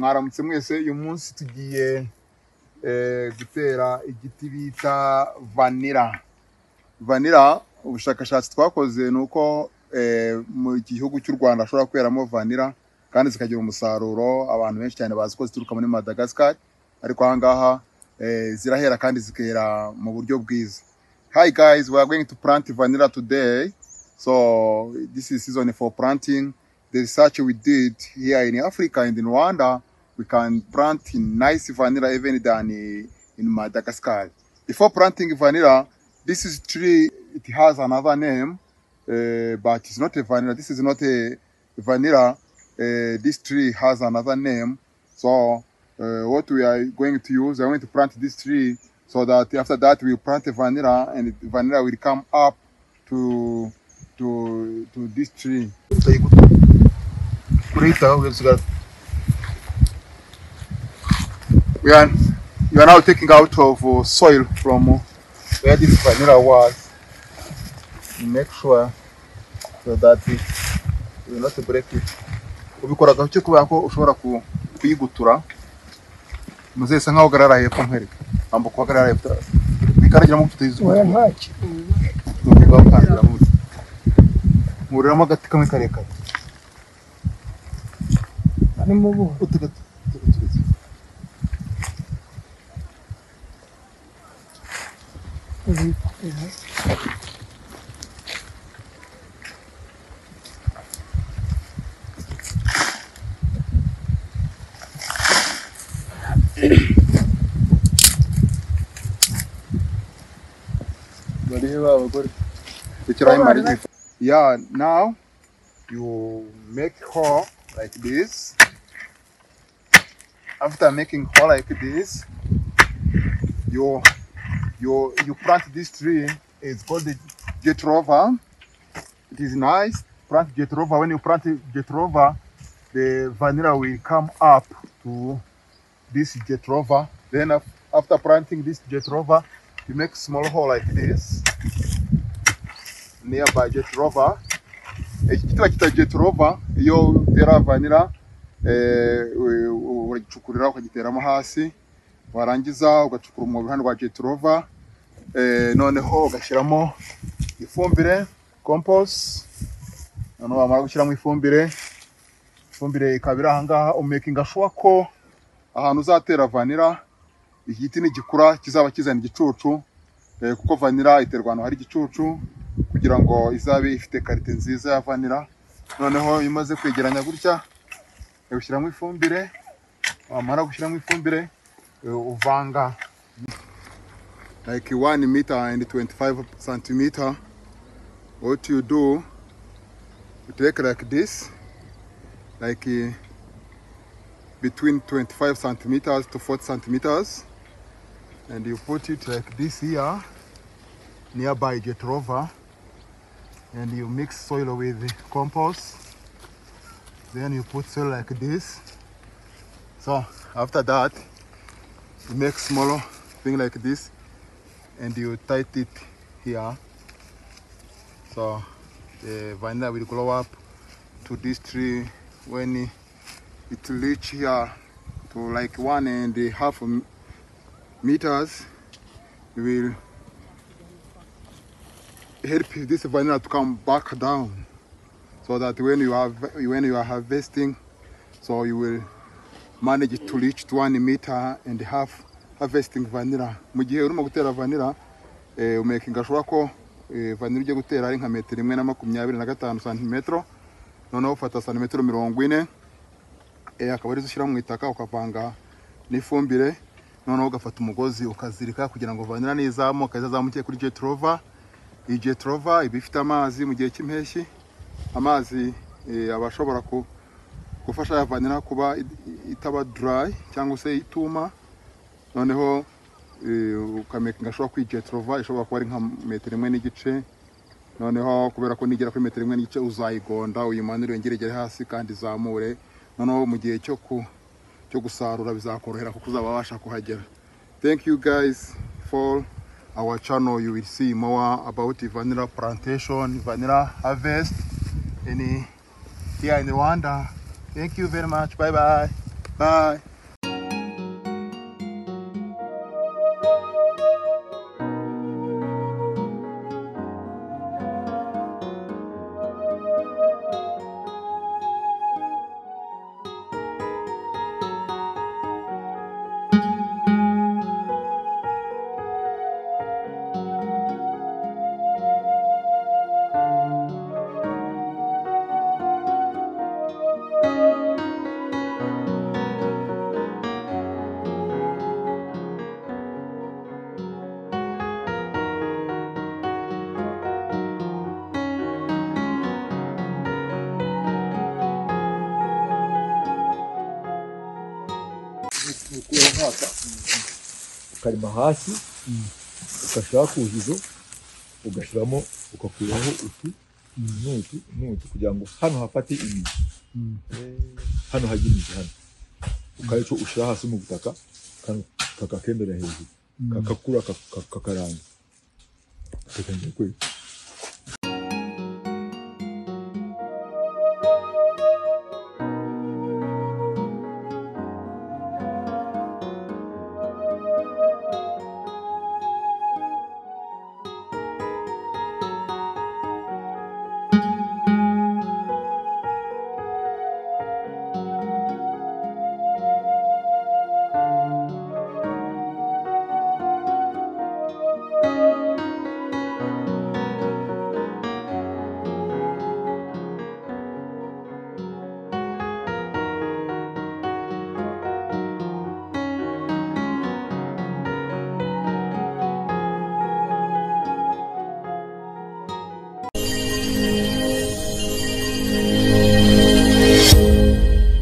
mwaramutse mwese. Uyu munsi tugiye gutera igiti bita vanilla. Ubushakashatsi twakoze nuko mu gihugu cy'u Rwanda ashobora kweramo vanilla kandi zikagira umusaruro. Abantu benshi cyane bazi ko zituruka muri Madagascar, ariko aha ngaha zirahera kandi zikera mu buryo bwiza. Hi guys, we are going to plant vanilla today. So this is season for planting. The research we did here in Africa and in Rwanda, we can plant nice vanilla even than in Madagascar. Before planting vanilla, this is tree, it has another name, but it's not a vanilla. This is not a vanilla. This tree has another name. So what we are going to use, we are going to plant this tree so that after that we plant a vanilla, and the vanilla will come up to this tree. You are now taking out of soil from where this vanilla was. You make sure so that it will not break it. Ubikora gace kubera ko ushobora kuyigutura. Muzesa nkaho garara hepfo nkwereka. Ambuka garara hepfo. Bikaragira mu tutizo. Oya ntaki. Nuko utangira mu. Muriramo gati kamwe karekare. Ani mubu utugatu. Yeah, now you make hole like this. After making hole like this, you plant this tree. It's called the jetrova. It is nice. Plant jetrova. When you plant jetrova, the vanilla will come up to this jetrova. Then after planting this jetrova, you make small hole like this nearby jetrova. Ikitwa kita jetrova iyo tera vanilla uragicukurira ukagiteramo hasi, warangiza ugacukura mu ruhande rwa jetrova, noneho ugashyiramo ifumbire compost. Noneho wamara gushyiramo ifumbire ikabira aha ngaha, umakinga sure ko ahantu uzatera vanilla igiti nigikura kizaba kizana igicucu, kuko vanilla iterwa ahantu hari igicucu kugira ngo izabe ifite karite nziza ya vanilla. Noneho imaze kwegeranya gutya ushyiramo ifumbire, wamara gushyiramo ifumbire uvanga like 1 meter and 25 centimeter. What you do, you take like this, like between 25 centimeters to 40 centimeters, and you put it like this here nearby jetrova, and you mix soil with compost. Then you put soil like this. So after that, you make smaller thing like this, and you tight it here. So the vanilla will grow up to this tree. When it reach here to like 1.5 meters, you will help this vanilla to come back down, so that when you are harvesting, so you will manage to reach to 1.5 meters harvesting vanilla. Mu gihe urimo gutera vanilla, umakinga sure ko vanilla ujye gutera ari nka metero 1.25 cm. Noneho ufata santimetero 40, akaba ari ushyira mu itaka ukavanga n'ifumbire. Noneho ugafata umugozi ukazirika kugira ngo vanilla nizamuka izazamuke kuri jetrova. Iyi jetrova iba ifite amazi mu gihe cy'impeshyi. Amazi abashobora gufasha ya vanilla kuba itaba dry cyangwa se ituma. Noneho ukamakinga sure ko jetrova ishobora kuba ari nka metero 1.5. Noneho kubera ko nigera kuri metero 1.5 uzayigonda, uyimanure ngeregere hasi kandi zamure. Noneho mu gihe cyo gusarura bizakorohera kuko uzabasha kuhagera. Thank you guys for our channel. You will see more about vanilla plantation, vanilla harvest here in Rwanda. Thank you very much. Bye bye. Bye. ukarima hasi ugashira kuhizo ugashiramo ukakuraho nutu kugira ngo hano hafate imizi hano hagimize hano ukayico ushira hasi mu butaka kakakembera hejuru kakakura kakaranga tekanye kwe